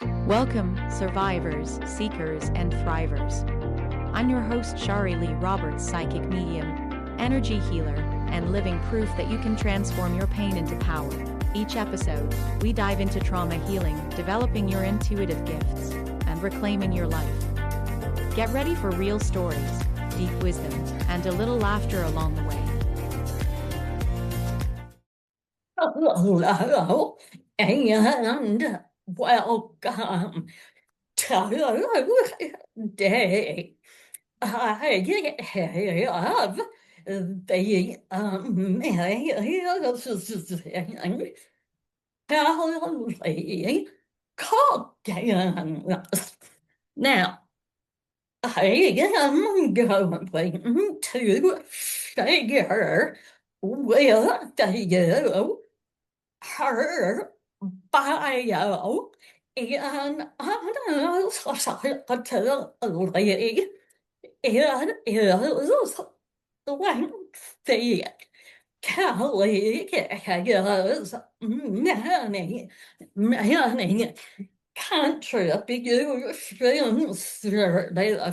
Welcome, survivors, seekers, and thrivers. I'm your host, Shari Leigh Roberts, psychic medium, energy healer, and living proof that you can transform your pain into power. Each episode, we dive into trauma healing, developing your intuitive gifts, and reclaiming your life. Get ready for real stories, deep wisdom, and a little laughter along the way. Hello, and welcome to the day. I have the amazing Calkins. Now, I am going to share with you her bio, and unfortunately, it is lengthy. Kelly has many contributions through educations and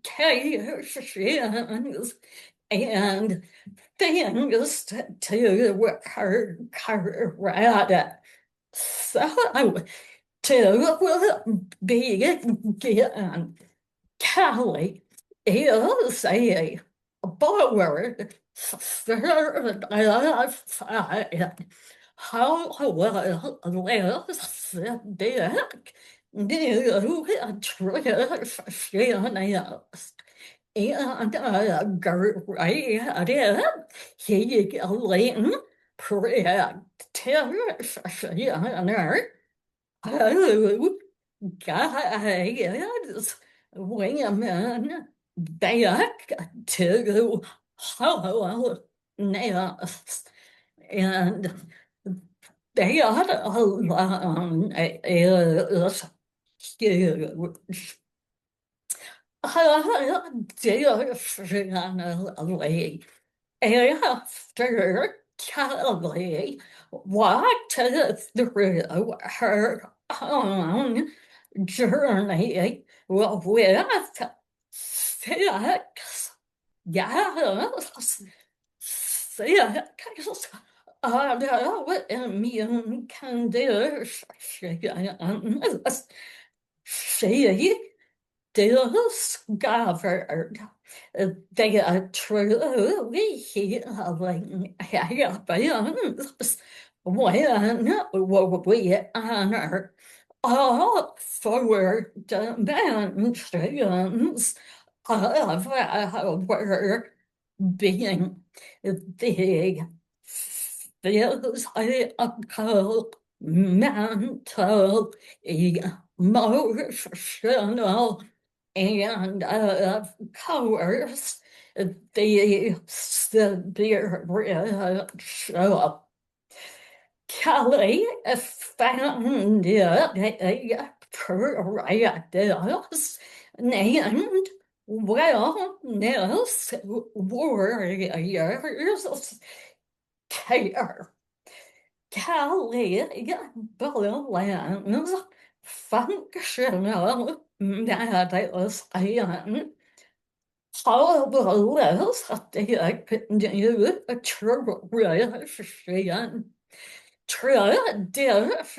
things to her credit. So, to begin, Kelly is a board-certified holistic nutritionist and graded healing practitioner who guides women back to wholeness. And that alone is huge. Additionally, after Kelly walked through her own journey with six, yes, six autoimmune conditions, she discovered the truly healing happens when we honor all four dimensions of our being: the physical, mental, emotional, and of course, the spiritual. Kelly founded a practice named Wellness Warriors Care. Kelly believes functional medicine holistic nutrition, traditional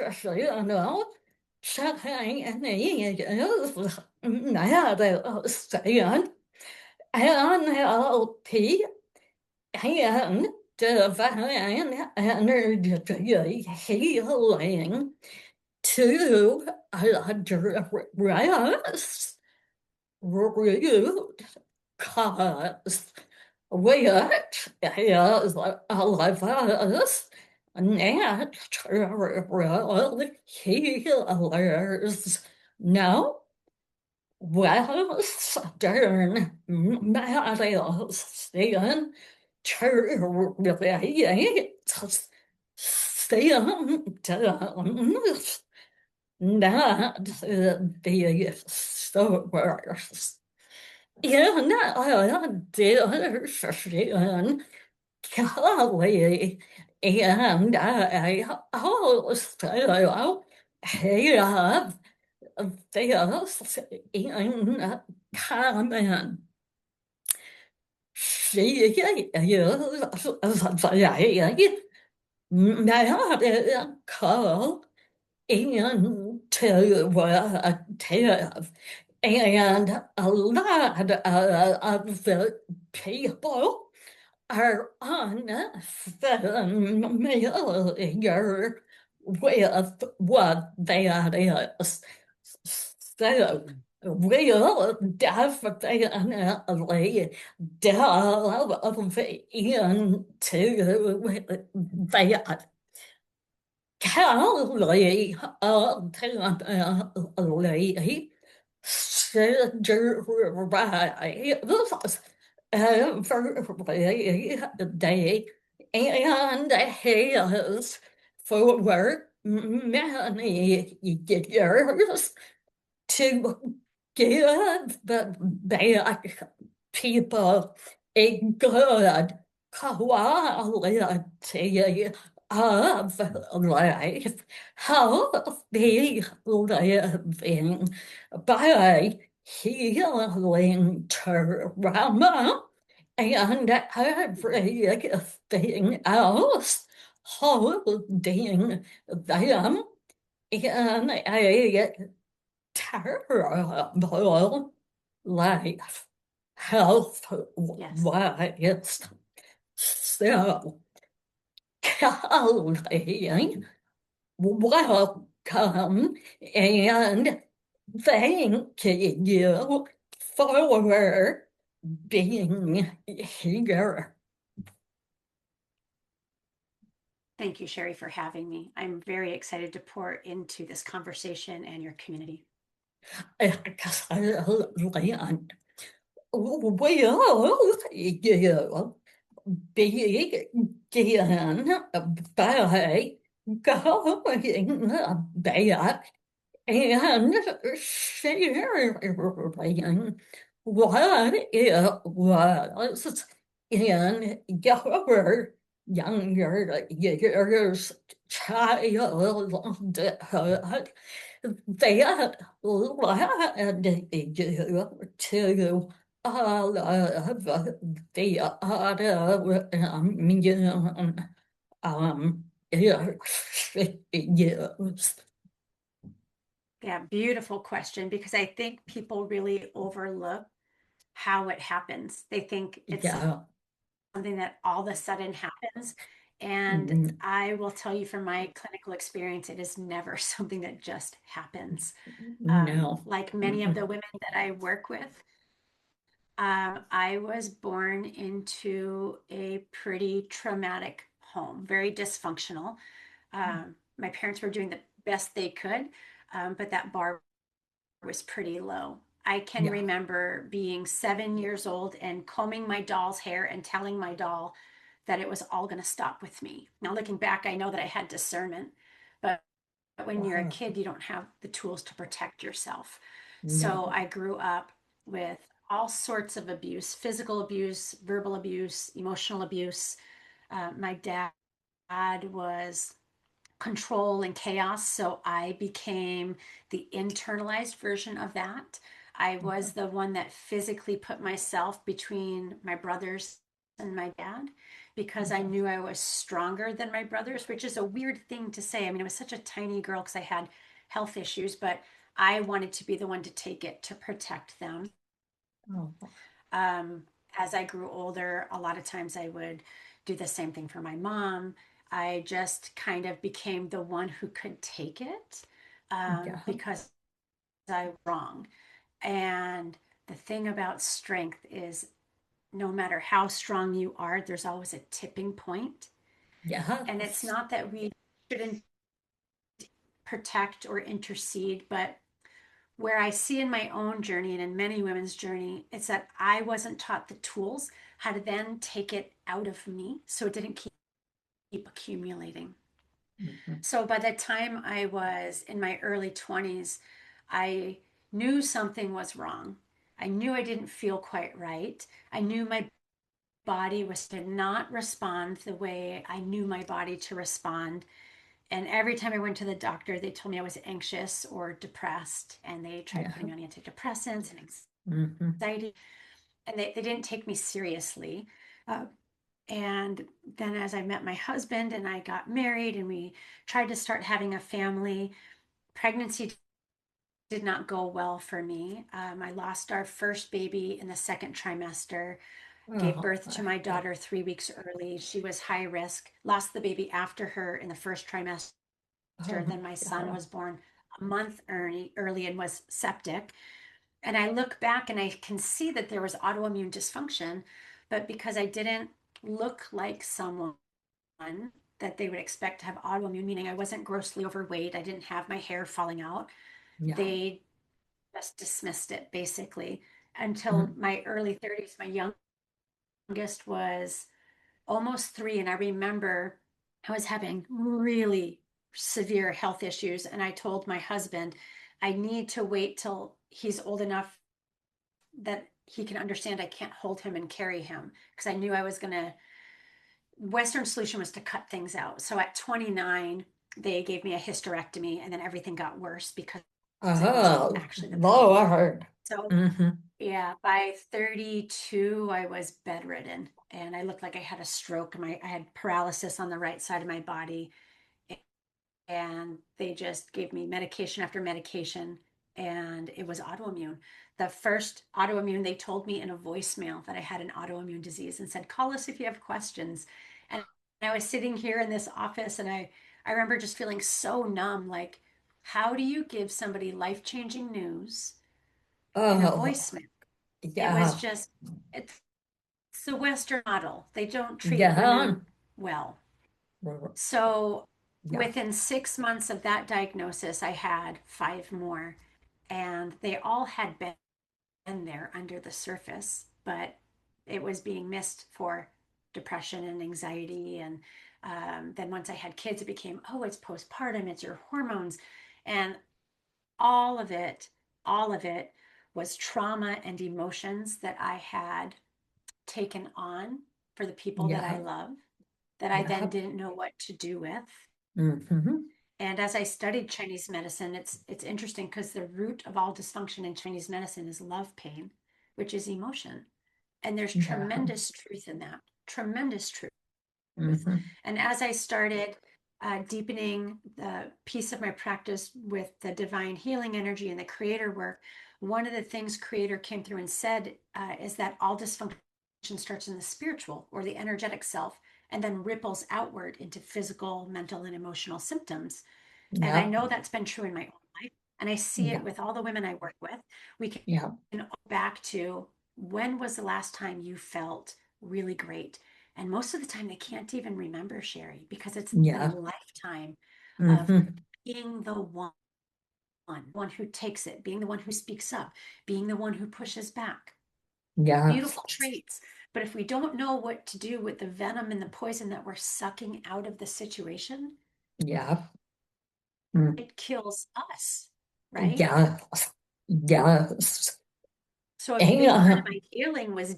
Chinese medicine, NLP, and divine energy healing to address root cause, which is us natural healers. Now, Western medicine treats symptoms, not the source. In addition, Kelly and I also have this in common. She is vậy now call into what and a lot of the people are unfamiliar with what that is. So we'll definitely delve into that. Callie ultimately suggests every day and has for many years to give back people a good quality of life, healthy living by healing trauma and everything else, holding them in a terrible life, health Yes. wise. So, Callie, welcome and thank you for being here. Thank you, Shari, for having me. I'm very excited to pour into this conversation and your community. Excellent. Well, you begin by going back and sharing what it was in your younger years, childhood, that led you to all of the autoimmune issues. Yeah, beautiful question, because I think people really overlook how it happens. They think it's Yeah. something that all of a sudden happens. And I will tell you from my clinical experience, it is never something that just happens. No. Like many of the women that I work with, I was born into a pretty traumatic home, very dysfunctional. My parents were doing the best they could, but that bar was pretty low. I can Yeah. remember being 7 years old and combing my doll's hair and telling my doll that it was all going to stop with me. Now, looking back, I know that I had discernment, but when you're a kid, you don't have the tools to protect yourself. So No. I grew up with all sorts of abuse, physical abuse, verbal abuse, emotional abuse. My dad was control and chaos. So I became the internalized version of that. I was the one that physically put myself between my brothers and my dad because I knew I was stronger than my brothers, which is a weird thing to say. I mean, I was such a tiny girl because I had health issues, but I wanted to be the one to take it to protect them. Oh. Um, as I grew older, a lot of times I would do the same thing for my mom. I just kind of became the one who could take it Yeah. because I was wrong. And the thing about strength is no matter how strong you are, there's always a tipping point. Yeah. And it's not that we shouldn't protect or intercede, but where I see in my own journey and in many women's journey, it's that I wasn't taught the tools how to then take it out of me so it didn't keep accumulating. So by the time I was in my early 20s, I knew something was wrong. I knew I didn't feel quite right. I knew my body was to not respond the way I knew my body to respond. And every time I went to the doctor, they told me I was anxious or depressed, and they tried putting me on antidepressants and anxiety, and they didn't take me seriously. Uh, and then as I met my husband and I got married and we tried to start having a family, pregnancy did not go well for me. I lost our first baby in the second trimester, gave birth to my daughter 3 weeks early. She was high risk, lost the baby after her in the first trimester. Then my son was born a month early and was septic. And I look back and I can see that there was autoimmune dysfunction, but because I didn't look like someone that they would expect to have autoimmune, meaning I wasn't grossly overweight, I didn't have my hair falling out, they just dismissed it basically until my early 30s. My youngest was almost 3, and I remember I was having really severe health issues, and I told my husband, I need to wait till he's old enough that he can understand I can't hold him and carry him, because I knew I was going to. Western solution was to cut things out. So at 29, they gave me a hysterectomy, and then everything got worse because it wasn't actually the problem. Lord. So yeah, by 32, I was bedridden, and I looked like I had a stroke. I had paralysis on the right side of my body, and they just gave me medication after medication, and it was autoimmune. The first autoimmune, they told me in a voicemail that I had an autoimmune disease and said, call us if you have questions. And I was sitting here in this office, and I remember just feeling so numb, like, how do you give somebody life-changing news in a voicemail? It was just, it's the Western model. They don't treat women well. So within 6 months of that diagnosis, I had 5 more, and they all had been there under the surface, but it was being missed for depression and anxiety. And then once I had kids, it became, oh, it's postpartum, it's your hormones. And all of it was trauma and emotions that I had taken on for the people that I love, that I then didn't know what to do with. And as I studied Chinese medicine, it's interesting because the root of all dysfunction in Chinese medicine is love pain, which is emotion. And there's tremendous truth in that, tremendous truth. And as I started deepening the piece of my practice with the divine healing energy and the creator work, one of the things creator came through and said is that all dysfunction starts in the spiritual or the energetic self, and then ripples outward into physical, mental, and emotional symptoms. And I know that's been true in my own life. And I see it with all the women I work with. We can go back to, when was the last time you felt really great? And most of the time they can't even remember, Shari, because it's been a lifetime of being the one who takes it, being the one who speaks up, being the one who pushes back. Beautiful traits. But if we don't know what to do with the venom and the poison that we're sucking out of the situation, it kills us, right? So a big part of my healing was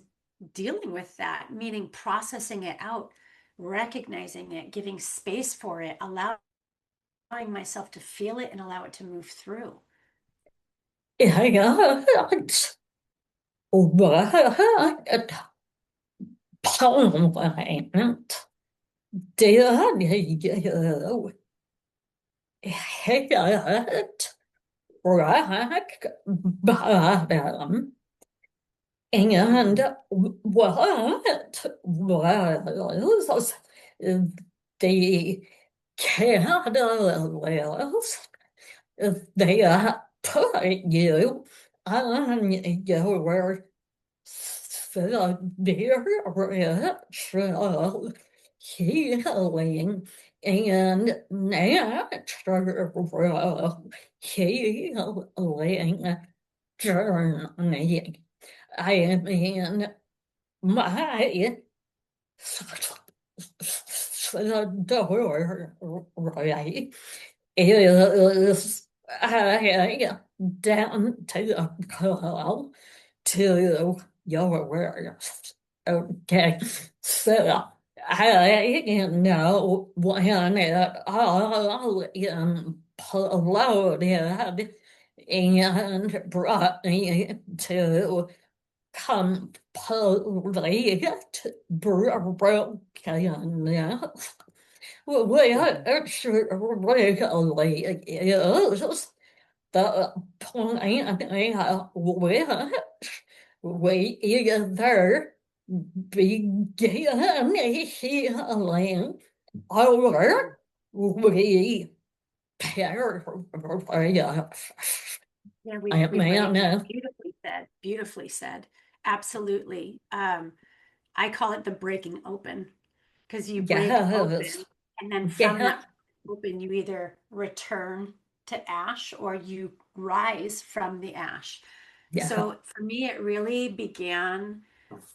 dealing with that, meaning processing it out, recognizing it, giving space for it, allowing myself to feel it and allow it to move through. And what was the catalyst? They put you on your spiritual healing and natural healing journey. I mean, my story is down to the call to yours. Okay, so I know when it all polluted and brought me to complete brokenness. Mhm. Which really is the point at which we either begin healing or we perish. Yeah, I we break. mean, Beautifully said. Beautifully said. Absolutely. I call it the breaking open because you break yes, open, and then from yeah, that open, you either return to ash or you rise from the ash. yeah, So for me, it really began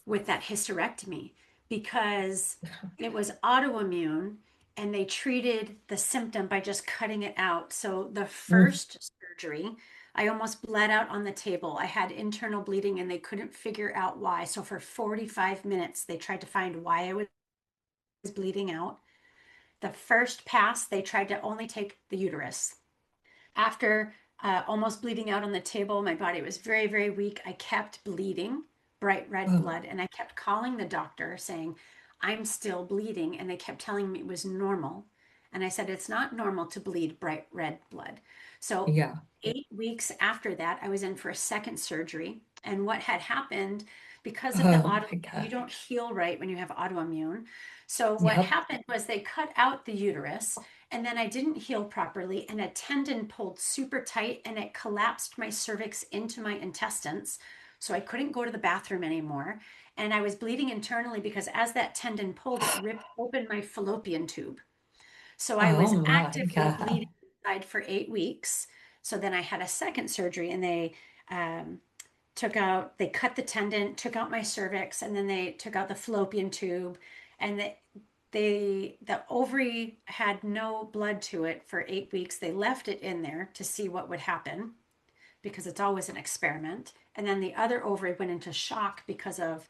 with that hysterectomy because it was autoimmune and they treated the symptom by just cutting it out. So the mm, first surgery, I almost bled out on the table. I had internal bleeding and they couldn't figure out why. So for 45 minutes, they tried to find why I was bleeding out. The first pass, they tried to only take the uterus. After almost bleeding out on the table, my body was very, very weak. I kept bleeding bright red oh, blood, and I kept calling the doctor saying, I'm still bleeding. And they kept telling me it was normal. And I said, it's not normal to bleed bright red blood. So, yeah, 8 weeks after that, I was in for a second surgery. And what had happened because of the oh auto, my you God, don't heal right when you have autoimmune. So, what yep, happened was they cut out the uterus and then I didn't heal properly, and a tendon pulled super tight and it collapsed my cervix into my intestines. So I couldn't go to the bathroom anymore. And I was bleeding internally because as that tendon pulled, it ripped open my fallopian tube. So I oh was my actively God, bleeding inside for 8 weeks. So then I had a second surgery and they they cut the tendon, took out my cervix, and then they took out the fallopian tube. And the ovary had no blood to it for 8 weeks. They left it in there to see what would happen because it's always an experiment. And then the other ovary went into shock because of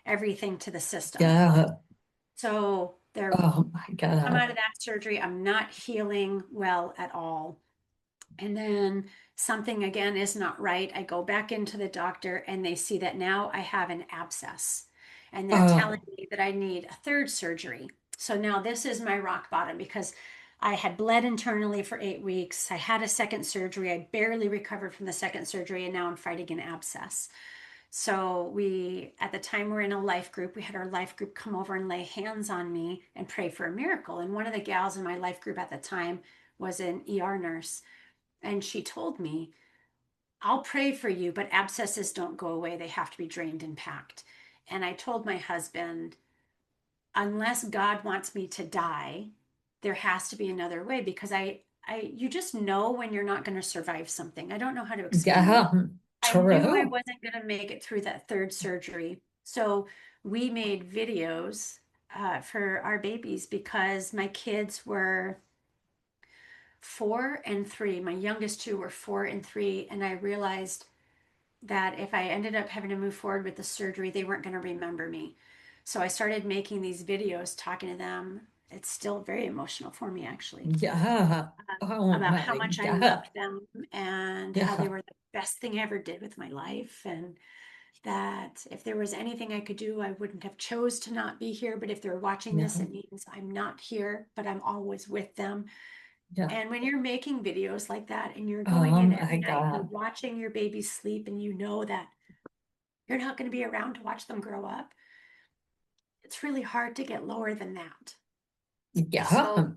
everything to the system. yeah, So they're oh my come God, out of that surgery. I'm not healing well at all. And then something again is not right. I go back into the doctor and they see that now I have an abscess. And they're telling oh, me that I need a third surgery. So now this is my rock bottom because I had bled internally for 8 weeks. I had a second surgery. I barely recovered from the second surgery, and now I'm fighting an abscess. So at the time, we're in a life group. We had our life group come over and lay hands on me and pray for a miracle. And one of the gals in my life group at the time was an ER nurse. And she told me, I'll pray for you, but abscesses don't go away. They have to be drained and packed. And I told my husband, unless God wants me to die, there has to be another way because you just know when you're not going to survive something. I don't know how to explain it. yeah, I knew I true, wasn't going to make it through that third surgery. So we made videos for our babies because my kids were 4 and 3. My youngest two were 4 and 3. And I realized that if I ended up having to move forward with the surgery, they weren't going to remember me. So I started making these videos talking to them. It's still very emotional for me, actually, yeah, oh about how my much I God, loved them and how they yeah, were the best thing I ever did with my life. And that if there was anything I could do, I wouldn't have chose to not be here. But if they're watching yeah, this, it means I'm not here, but I'm always with them. yeah, And when you're making videos like that and you're going oh in my every night, you're God, watching your baby sleep and you know that you're not going to be around to watch them grow up, it's really hard to get lower than that. yeah, So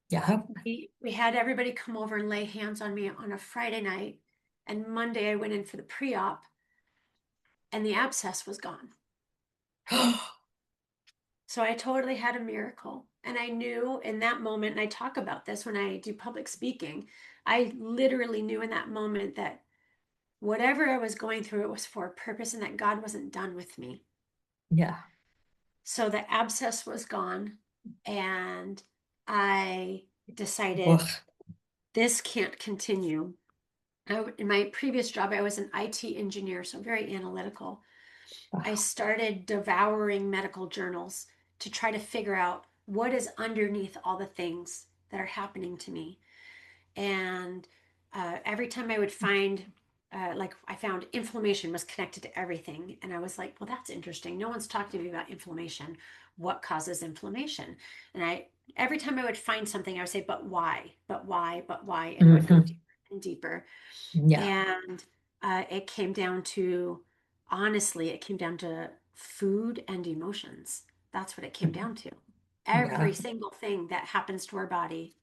yeah, we had everybody come over and lay hands on me on a Friday night. And Monday I went in for the pre-op and the abscess was gone. So I totally had a miracle. And I knew in that moment, and I talk about this when I do public speaking, I literally knew in that moment that whatever I was going through, it was for a purpose and that God wasn't done with me. yeah, So the abscess was gone, and I decided ugh, this can't continue. In my previous job, I was an IT engineer, so very analytical. I started devouring medical journals to try to figure out what is underneath all the things that are happening to me. And every time I would find, like, I found inflammation was connected to everything. And I was like, well, that's interesting. No one's talked to me about inflammation. What causes inflammation? And every time I would find something, I would say, but why? But why? But why? And it would go deeper and deeper. Yeah. And it came down to, honestly, it came down to food and emotions. That's what it came down to. Every Yeah. single thing that happens to our body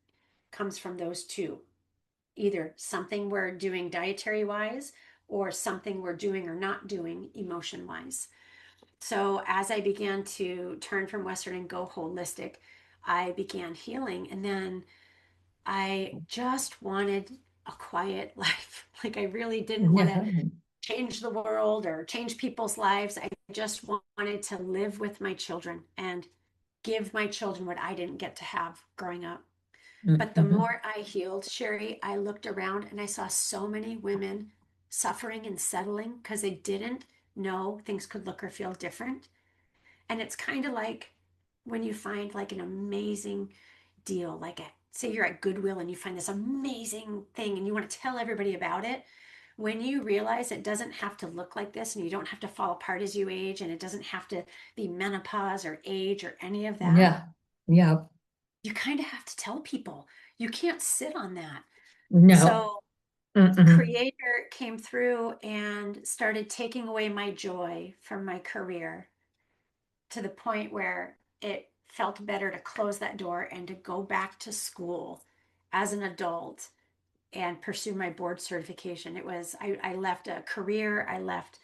comes from those two. Either something we're doing dietary wise or something we're doing or not doing emotion wise. So as I began to turn from Western and go holistic, I began healing. And then I just wanted a quiet life. Like, I really didn't want to Yeah. change the world or change people's lives. I just wanted to live with my children and give my children what I didn't get to have growing up. But the Mhm. more I healed, Shari, I looked around and I saw so many women suffering and settling because they didn't know things could look or feel different. And it's kind of like when you find like an amazing deal, like say you're at Goodwill and you find this amazing thing and you want to tell everybody about it. When you realize it doesn't have to look like this and you don't have to fall apart as you age and it doesn't have to be menopause or age or any of that, Yeah. Yeah. you kind of have to tell people. You can't sit on that. No. So Mm-mm. Creator came through and started taking away my joy from my career to the point where it felt better to close that door and to go back to school as an adult and pursue my board certification. I left a career, I left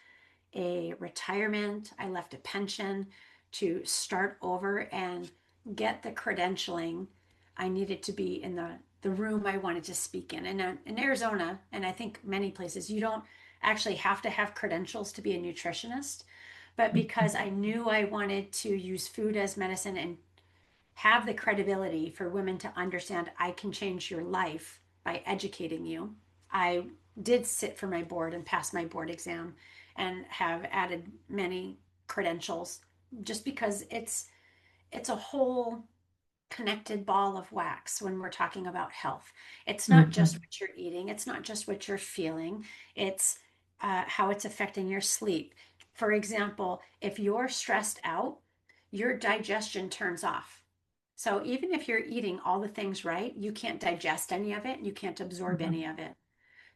a retirement, I left a pension to start over and get the credentialing I needed to be in the room I wanted to speak in. And in Arizona, and I think many places, you don't actually have to have credentials to be a nutritionist. But because I knew I wanted to use food as medicine and have the credibility for women to understand I can change your life by educating you, I did sit for my board and pass my board exam and have added many credentials just because it's a whole connected ball of wax when we're talking about health. It's not just Mhm. what you're eating, it's not just what you're feeling, it's how it's affecting your sleep. For example, if you're stressed out, your digestion turns off. So even if you're eating all the things right, you can't digest any of it, you can't absorb any Mhm. of it.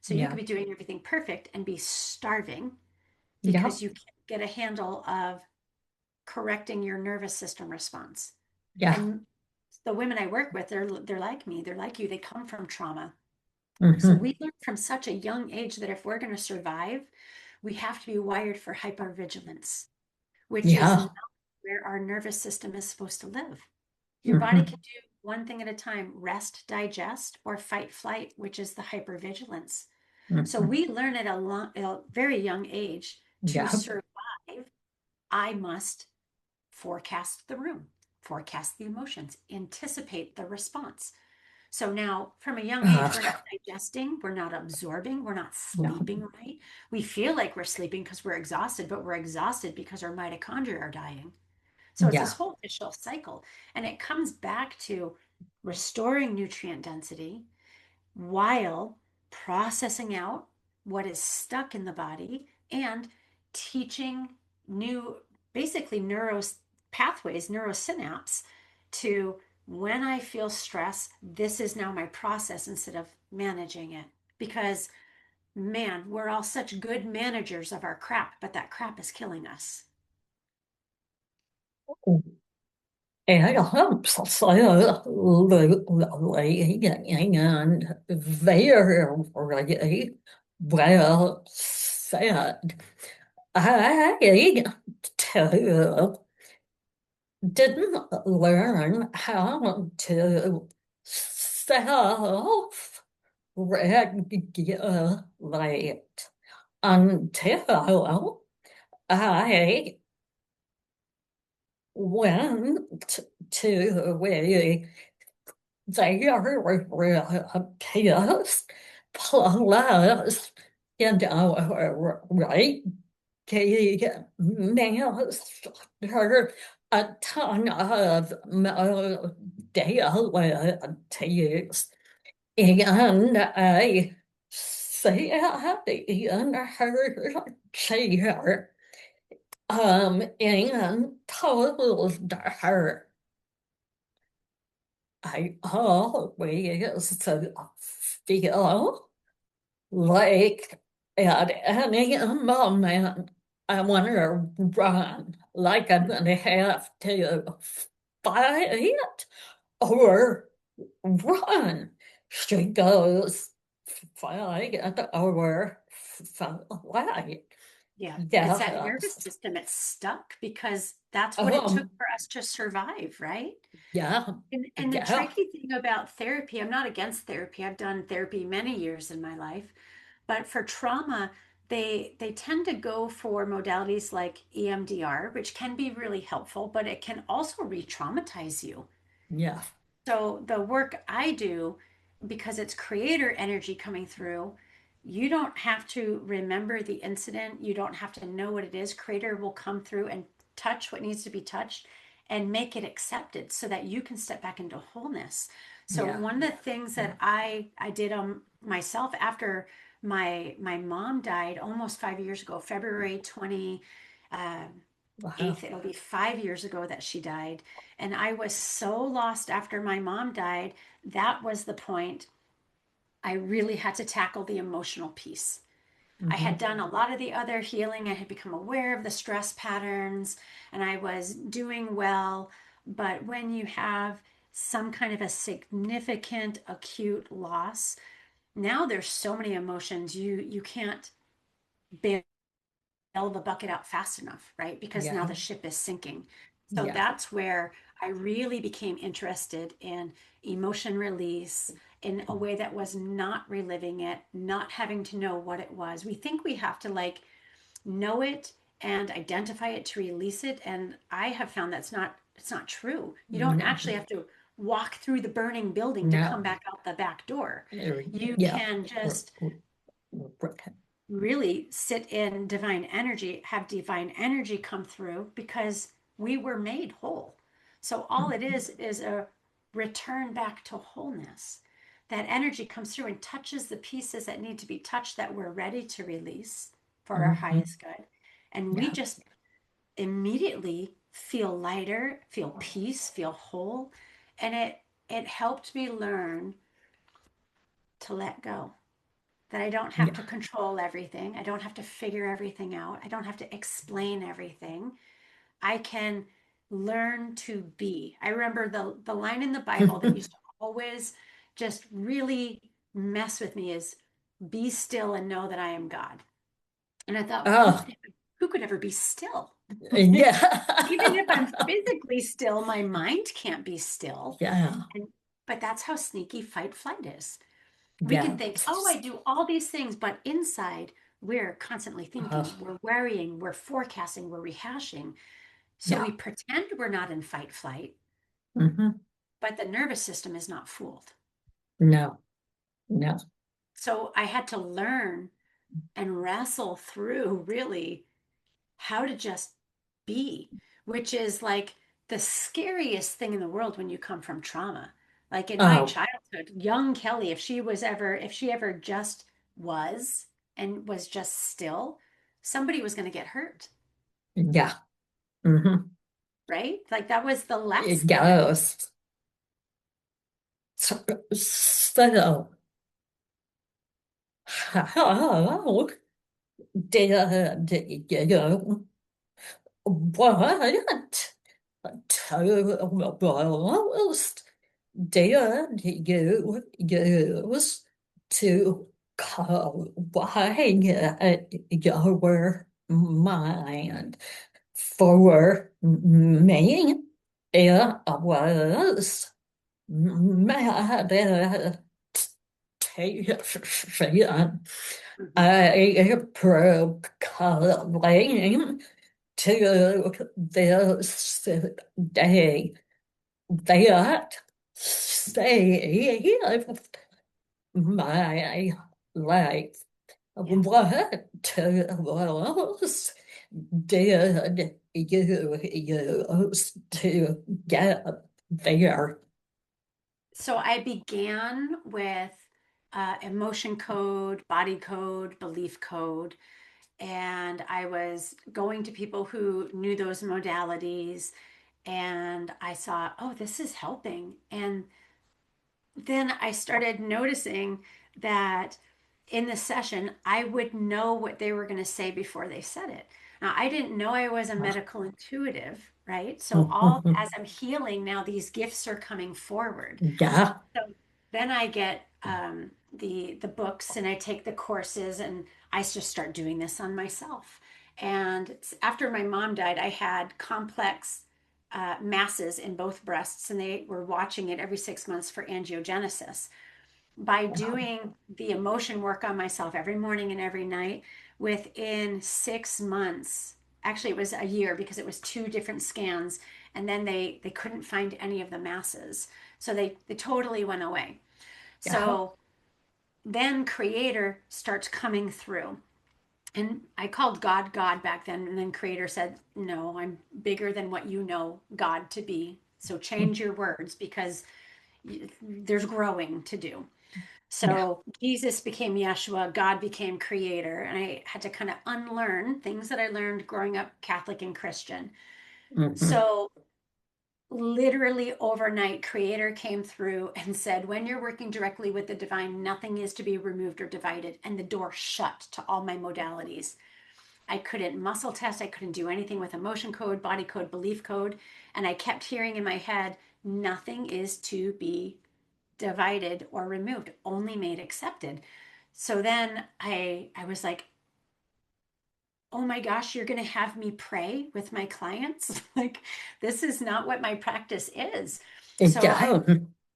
So you could Yeah. be doing everything perfect and be starving Yeah. because you can't get a handle of correcting your nervous system response. Yeah. And the women I work with, they're like me, they're like you, they come from trauma. So Mhm. we learn from such a young age that if we're going to survive, we have to be wired for hypervigilance, which is not Yeah. where our nervous system is supposed to live. Your body can Mhm. do one thing at a time: rest, digest, or fight, flight, which is the hypervigilance. So Mhm. we learn at a very young age to Yeah. survive. I must forecast the room, forecast the emotions, anticipate the response. So now, from a young age, we're not digesting, we're not absorbing, we're not Yeah. sleeping right. We feel like we're sleeping because we're exhausted, but we're exhausted because our mitochondria are dying. So it's this Yeah. whole vicious cycle. And it comes back to restoring nutrient density while processing out what is stuck in the body and teaching new, basically, neuro pathways, neurosynapse to, when I feel stress, this is now my process instead of managing it. Because, man, we're all such good managers of our crap, but that crap is killing us. Jag hoppas living and very well said. I too didn't learn how to self regulate until I went to a therapist plus, right? he mastered a ton of modalities, and I sat in her chair and told her I always feel like at any moment I want to run, like I'm going to have to fight or run. She goes, fight or flight. Yeah, it's that nervous Yes. system. It's stuck because that's what it took Um, for us to survive, right? yeah, And the yeah, tricky thing about therapy, I'm not against therapy. I've done therapy many years in my life, but for trauma, they tend to go for modalities like EMDR, which can be really helpful, but it can also re-traumatize you. yeah, So the work I do, because it's creator energy coming through, you don't have to remember the incident. You don't have to know what it is. Creator will come through and touch what needs to be touched and make it accepted so that you can step back into wholeness. So yeah. one of the things that I did on myself after my mom died almost 5 years ago, February 20 Wow. 8th, it'll be 5 years ago that she died. And I was so lost after my mom died. That was the point. I really had to tackle the emotional piece. I had Mm-hmm. done a lot of the other healing. I had become aware of the stress patterns and I was doing well. But when you have some kind of a significant acute loss, now there's so many emotions you can't bear the bucket out fast enough, right? Because now Yeah, the ship is sinking. So yeah. that's where I really became interested in emotion release in a way that was not reliving it, not having to know what it was. We think we have to like know it and identify it to release it. And I have found that's not, it's not true. You don't No, actually have to walk through the burning building to come no. back out the back door. You Yeah. can R- just r- r- really sit in divine energy, have divine energy come through because we were made whole. So all it is a return back to wholeness. That energy comes through and touches the pieces that need to be touched that we're ready to release for our Mhm. highest good. And we Yeah. just immediately feel lighter, feel peace, feel whole. And it helped me learn to let go, that I don't have Yeah. to control everything. I don't have to figure everything out. I don't have to explain everything. I can learn to be. I remember the line in the Bible that used to always just really mess with me is be still and know that I am God. And I thought, well, Oh, who could ever be still? Even if I'm yeah. physically still, my mind can't be still. Yeah. And but that's how sneaky fight flight is. We can Yeah. think, oh, I do all these things, but inside we're constantly Oh, thinking, we're worrying, we're forecasting, we're rehashing. So we yeah. pretend we're not in fight flight, Hmm. but the nervous system is not fooled. No, no. So I had to learn and wrestle through really how to just be, which is like the scariest thing in the world when you come from trauma. Like in my Oh, childhood, young Kelly, if she ever just was and was just still, somebody was going to get hurt, yeah. Hmm. right? Like that was the less It scary. goes. So, how did you what tools did you use to quiet your mind? For me, it was meditation. Mhm. I proclaim to this day that saved my life. Yeah. What tools did you use to get there? So I began with emotion code, body code, belief code, and I was going to people who knew those modalities, and I saw, oh, this is helping. And then I started noticing that in the session, I would know what they were going to say before they said it. Now, I didn't know I was a medical intuitive, right? So, all as I'm healing, now these gifts are coming forward. Yeah. So then I get the books and I take the courses and I just start doing this on myself. And after my mom died, I had complex masses in both breasts, and they were watching it every 6 months for angiogenesis. By doing the emotion work on myself every morning and every night, within 6 months, actually it was a year because it was two different scans, and then they couldn't find any of the masses, so they totally went away. Yeah. So then creator starts coming through, and I called God God back then, and then creator said, no, I'm bigger than what you know God to be, so change your words because there's growing to do. Yeah. So Jesus became Yeshua, God became creator, and I had to kind of unlearn things that I learned growing up Catholic and Christian. Mm-hmm. So literally overnight, creator came through and said, when you're working directly with the divine, nothing is to be removed or divided, and the door shut to all my modalities. I couldn't muscle test, I couldn't do anything with emotion code, body code, belief code, and I kept hearing in my head, nothing is to be divided or removed, only made accepted. So then I was like, oh my gosh, you're going to have me pray with my clients? Like, this is not what my practice is. So Yeah.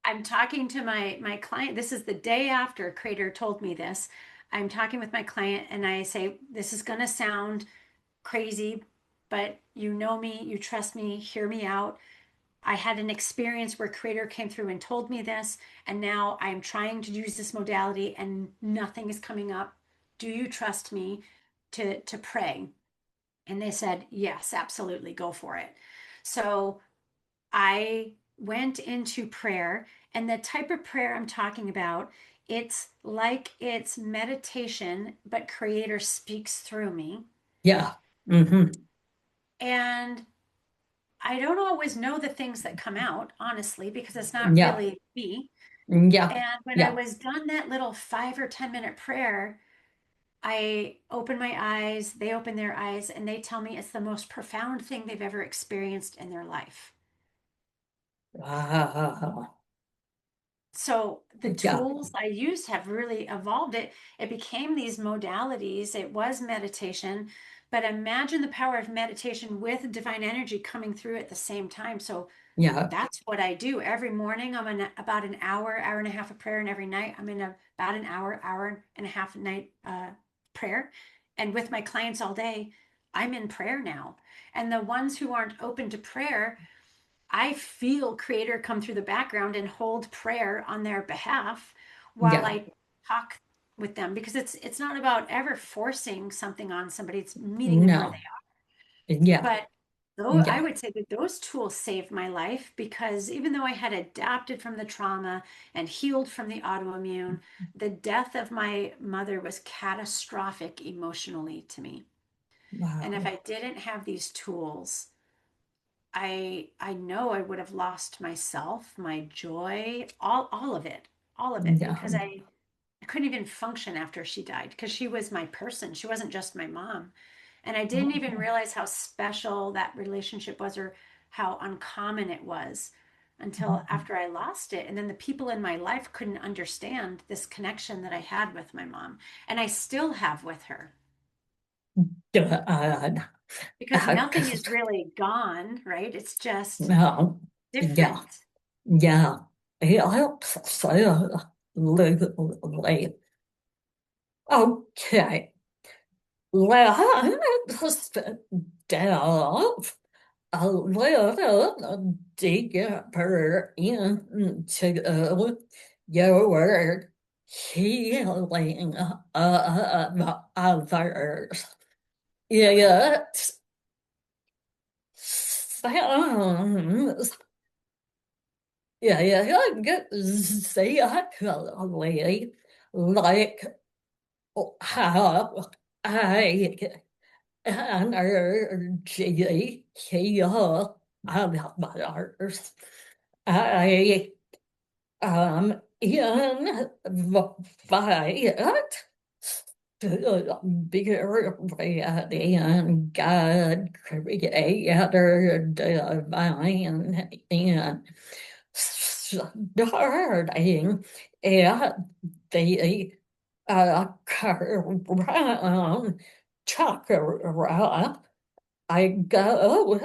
I'm talking to my client. This is the day after Creator told me this. I'm talking with my client and I say, this is going to sound crazy, but you know me, you trust me, hear me out. I had an experience where Creator came through and told me this, and now I'm trying to use this modality and nothing is coming up. Do you trust me to pray? And they said, yes, absolutely, go for it. So I went into prayer, and the type of prayer I'm talking about, it's like it's meditation, but Creator speaks through me. Yeah. Mm-hmm. And I don't always know the things that come out, honestly, because it's not Yeah. really me. Yeah. And when I Yeah. was done that little 5 or 10 minute prayer, I open my eyes, they open their eyes, and they tell me it's the most profound thing they've ever experienced in their life. Wow. So the Yeah. tools I used have really evolved. It became these modalities. It was meditation, but imagine the power of meditation with divine energy coming through at the same time. So Yeah. that's what I do every morning. I'm in about an hour and a half of prayer, and every night I'm in about an hour and a half night prayer. And with my clients all day, I'm in prayer now. And the ones who aren't open to prayer, I feel Creator come through the background and hold prayer on their behalf while Yeah. I talk with them, because it's not about ever forcing something on somebody. It's meeting them where they No. Yeah. but though I Yeah. would say that those tools saved my life, because even though I had adapted from the trauma and healed from the autoimmune, the death of my mother was catastrophic emotionally to me. And if Wow. I didn't have these tools, I know I would have lost myself, my joy, all of it, Yeah. because I couldn't even function after she died, because she was my person. She wasn't just my mom. And I didn't even Oh. realize how special that relationship was, or how uncommon it was, until after I lost it. And then the people in my life couldn't understand this connection that I had with my mom, and I still have with her, God. because nothing is really gone, right? It's just No. Yeah. different. Yeah. Absolutely. Okay. Let's delve a little deeper into your healing of others. it sounds, exactly like how I energy heal others. I invite to be ready and God, creator, divine, and starting at the crown chakra. I go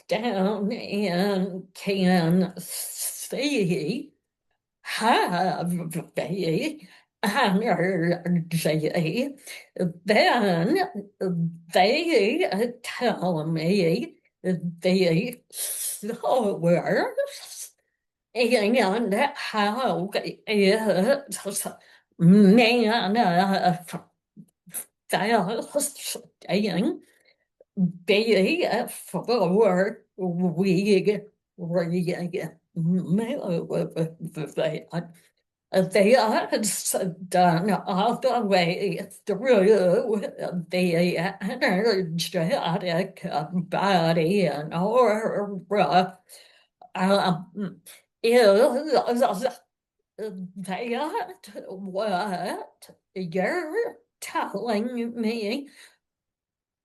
down and can see, have the energy. Then they tell me the source and how it's manifesting be for we they are done all the way through the energetic body and aura. Is that what you're telling me?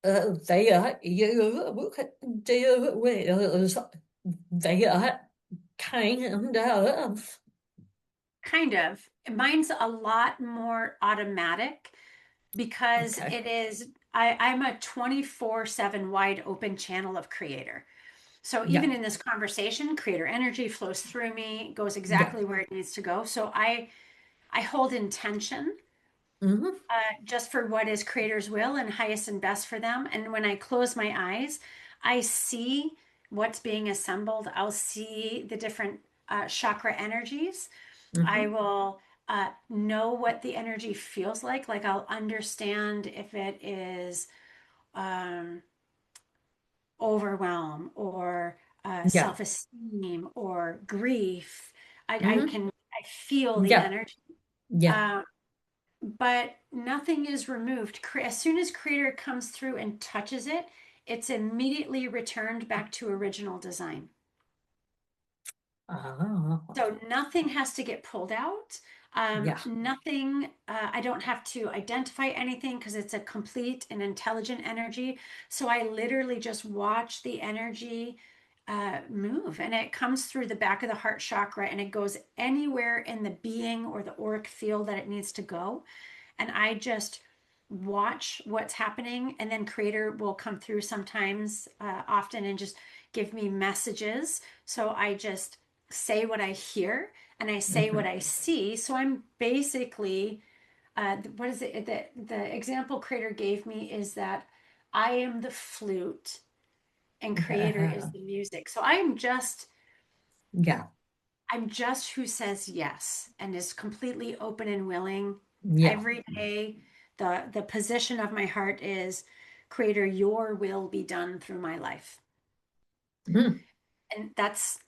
They you do is they kind of Kind of. Mine's a lot more automatic because okay. it is, I'm a 24/7 wide open channel of creator. So Yeah. even in this conversation, creator energy flows through me, goes Yeah. exactly where it needs to go. So I hold intention Hmm. just for what is creator's will and highest and best for them. And when I close my eyes, I see what's being assembled. I'll see the different chakra energies. I Hmm. will know what the energy feels like. Like I'll understand if it is um, overwhelm or Yeah. self-esteem or grief. I Hmm. can I feel the Yeah. energy. Yeah. Uh, but nothing is removed. As soon as creator comes through and touches it, it's immediately returned back to original design. Oh, So nothing has to get pulled out. yeah. Nothing, I don't have to identify anything because it's a complete and intelligent energy. So I literally just watch the energy move and it comes through the back of the heart chakra and it goes anywhere in the being or the auric field that it needs to go. And I just watch what's happening. And then creator will come through sometimes, often, and just give me messages. So I just say what I hear and I say Hmm. what I see. So I'm basically, what is it? The example creator gave me is that I am the flute and creator is Yeah. the music. So Yeah. I'm just who says yes and is completely open and willing Yeah. every day. The position of my heart is, creator, your will be done through my life. Mm. And that's,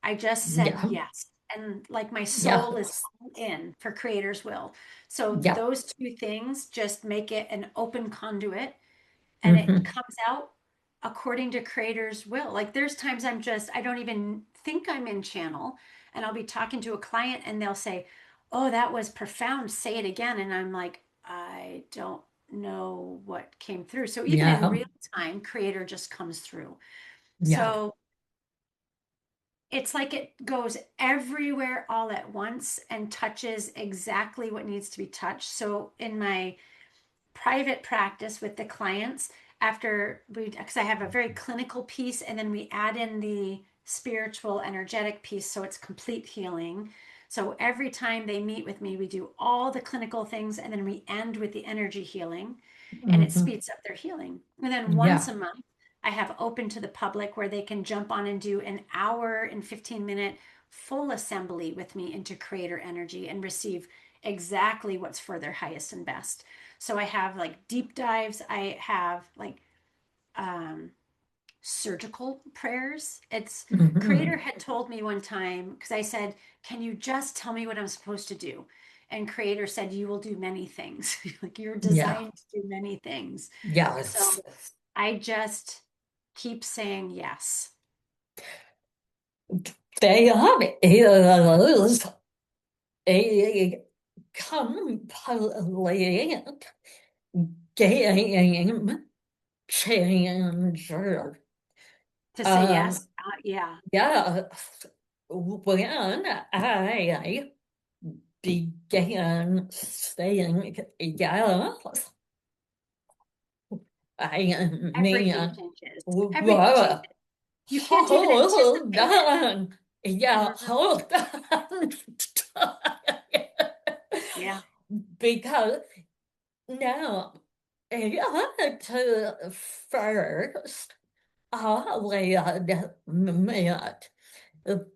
I just said Yeah. yes. And like my Yeah. soul is all in for creator's will. So Yeah. those two things just make it an open conduit and it Hmm. comes out according to creator's will. Like there's times I don't even think I'm in channel and I'll be talking to a client and they'll say, "Oh, that was profound. Say it again." And I'm like, "I don't know what came through." So even in Yeah. real time, creator just comes through. Yeah. So it's like it goes everywhere all at once and touches exactly what needs to be touched. So in my private practice with the clients, after because I have a very clinical piece and then we add in the spiritual energetic piece, so it's complete healing. So every time they meet with me, we do all the clinical things and then we end with the energy healing and it Hmm. speeds up their healing. And then once Yeah. a month, I have open to the public where they can jump on and do an hour and 15-minute full assembly with me into creator energy and receive exactly what's for their highest and best. So I have like deep dives. I have like um, surgical prayers. It's Creator Mhm. had told me one time, because I said, can you just tell me what I'm supposed to do? And Creator said, you will do many things. Like you're Yeah. designed to do many things. Yes. So I just keep saying yes. That is a complete game changer. To say Um, yes, yeah. yes, when I began saying yes, I Everything mean, changes. Everything whoa, changes. You can't even hold anticipate it. on. Yeah, Mhm. hold on. Yeah. Because now, I to first always admit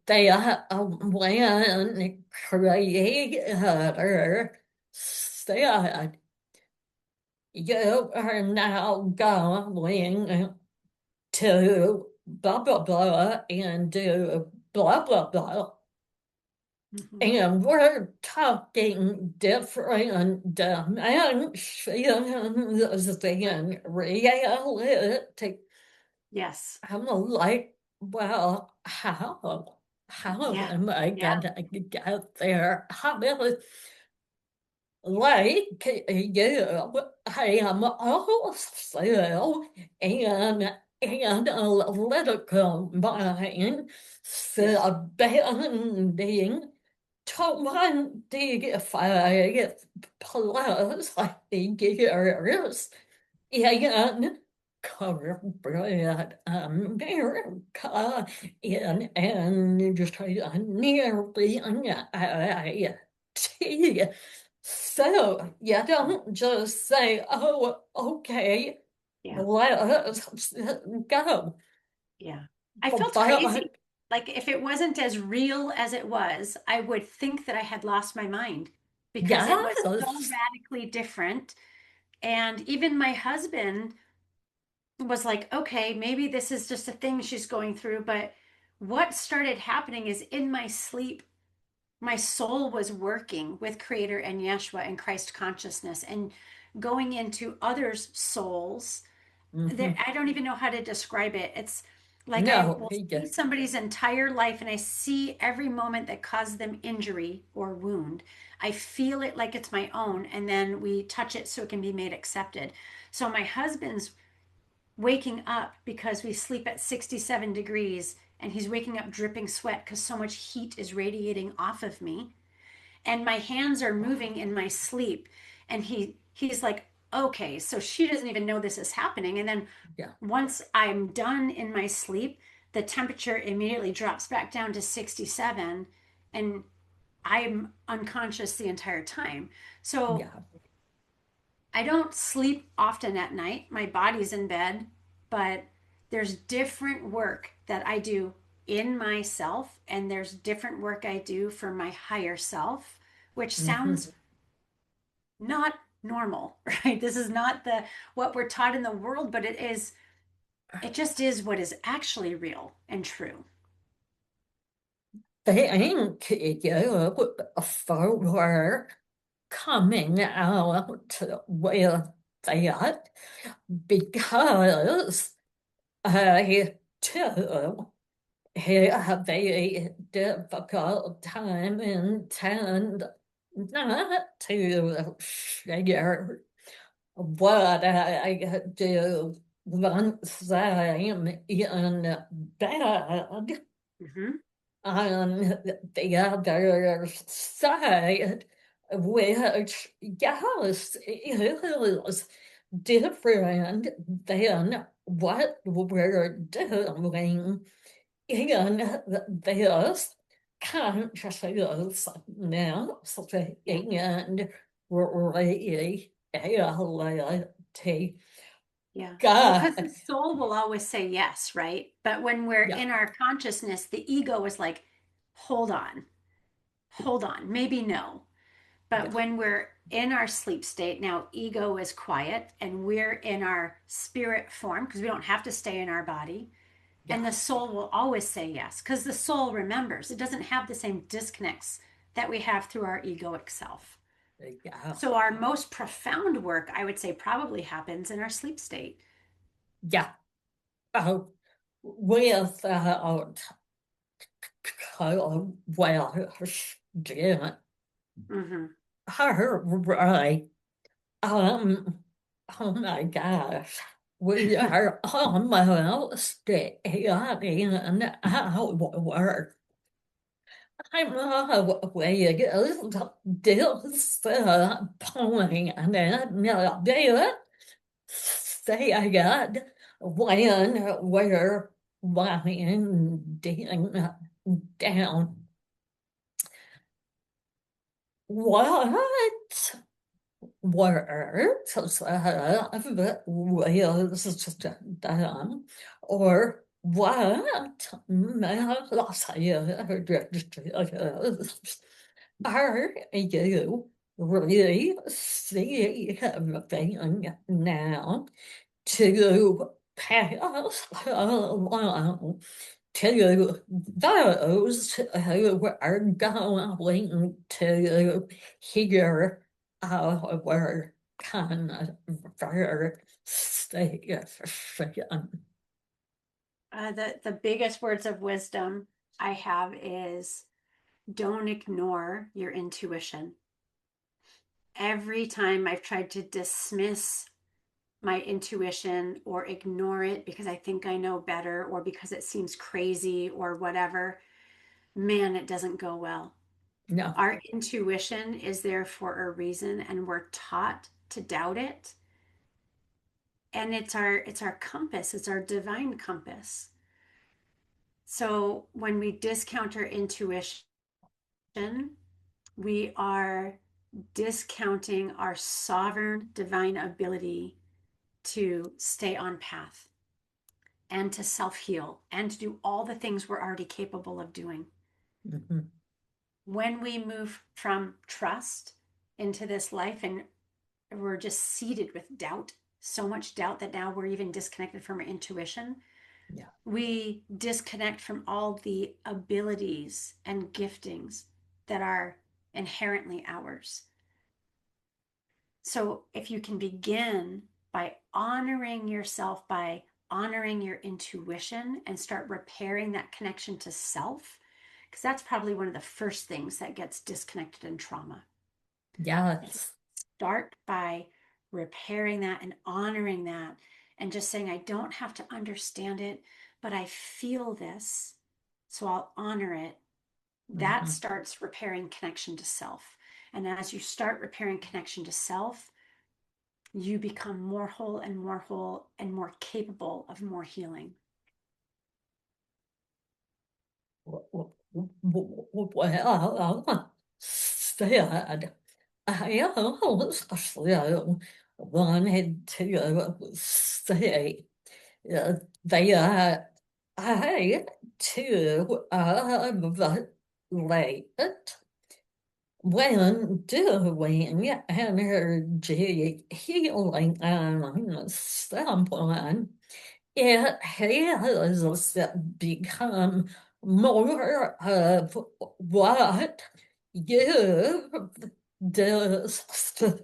they when creator said you are now going to blah blah blah and do blah blah blah. Mhm. And we're talking different dimensions than reality. Yes. I'm like, well, how? How Yeah. am I Yeah. gonna get there? How will like you, I am also and analytical mind Yes. spending 25 plus years in corporate America in engineering IT. So you don't just say, oh, okay, Yeah. let's go. Yeah. I felt crazy. But Like if it wasn't as real as it was, I would think that I had lost my mind because it was so yes, radically different. And even my husband was like, okay, maybe this is just a thing she's going through. But what started happening is in my sleep, my soul was working with Creator and Yeshua and Christ consciousness and going into others' souls that mhm. I don't even know how to describe it. It's like I No, will he see just, somebody's entire life and I see every moment that caused them injury or wound. I feel it like it's my own, and then we touch it so it can be made accepted. So my husband's waking up because we sleep at 67 degrees and he's waking up dripping sweat because so much heat is radiating off of me and my hands are moving in my sleep and he's like, okay, so she doesn't even know this is happening. And then yeah, once I'm done in my sleep, the temperature immediately drops back down to 67 and I'm unconscious the entire time. So yeah. I don't sleep often at night. My body's in bed, but there's different work that I do in myself, and there's different work I do for my higher self, which Mhm. sounds not normal, right? This is not the what we're taught in the world, but it just is what is actually real and true. Thank you for coming out with that because I too have a difficult time intend not to share what I do once I'm in bed. Hmm. On the other side, which, yes, is different than what we're doing in this consciousness Yeah. and reality. Yeah. Well, because the God, soul will always say yes, right? But when we're yeah, in our consciousness, the ego is like, hold on, maybe no. But yeah, when we're in our sleep state. Now, ego is quiet and we're in our spirit form because we don't have to stay in our body. And Yeah. the soul will always say yes because the soul remembers. It doesn't have the same disconnects that we have through our egoic self. Yeah. So, our most profound work, I would say, probably happens in our sleep state. Yeah. With well, Jim, Mm-hmm. her right. Oh my gosh. We are almost getting our I'm awake disappointing and did say again when we're winding down. What words was done or what messages are you really seeing now to pass along to those who are going to hear our conversation? The biggest words of wisdom I have is don't ignore your intuition. Every time I've tried to dismiss my intuition or ignore it because I think I know better or because it seems crazy or whatever, man, it doesn't go well. No. Our intuition is there for a reason and we're taught to doubt it. And it's our compass, it's our divine compass. So when we discount our intuition, we are discounting our sovereign divine ability to stay on path and to self-heal and to do all the things we're already capable of doing. Mm-hmm. When we move from trust into this life and we're just seeded with doubt, so much doubt that now we're even disconnected from our intuition. Yeah. We disconnect from all the abilities and giftings that are inherently ours. So if you can begin by honoring yourself, by honoring your intuition and start repairing that connection to self, because that's probably one of the first things that gets disconnected in trauma. Yes. Start by repairing that and honoring that and just saying, I don't have to understand it, but I feel this, so I'll honor it. That Mm-hmm. starts repairing connection to self. And as you start repairing connection to self, you become more whole and more capable of more healing. Well said. I also wanted to say that I too late when doing energy healing on someone. It has become more of what you described.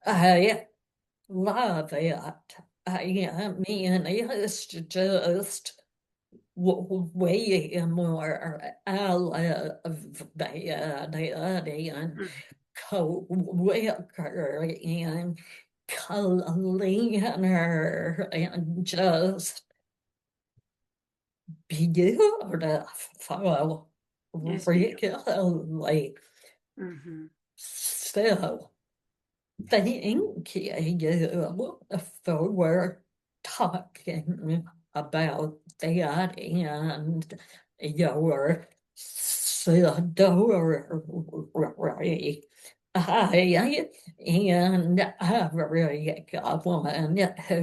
I love it. I mean, it's just way more elevated and quicker and cleaner and just beautiful It's beautiful. regularly. Mm-hmm. So thank you for talking about that and your story. I and every one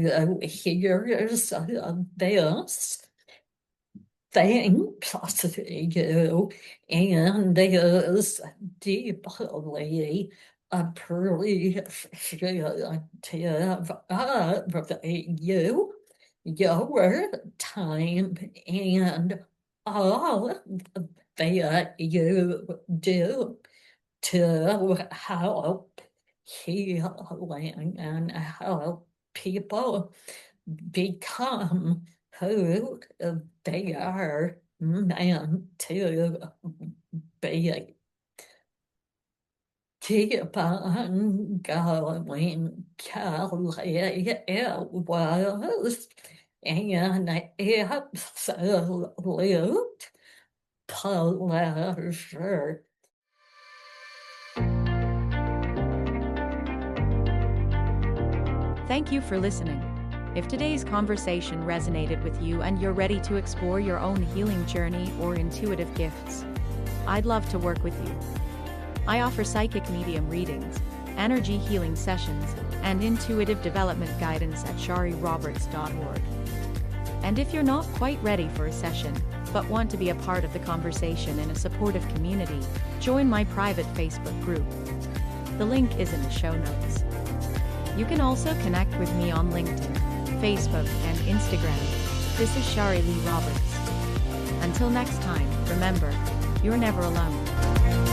who hears this thanks to you, and is deeply appreciative of you, your time, and all that you do to help healing and help people become who they are meant to be. Keep on going, Kelly. It was an absolute pleasure. Thank you for listening. If today's conversation resonated with you and you're ready to explore your own healing journey or intuitive gifts, I'd love to work with you. I offer psychic medium readings, energy healing sessions, and intuitive development guidance at shariroberts.org. And if you're not quite ready for a session, but want to be a part of the conversation in a supportive community, join my private Facebook group. The link is in the show notes. You can also connect with me on LinkedIn, Facebook, and Instagram. This is Shari Leigh Roberts. Until next time, remember, you're never alone.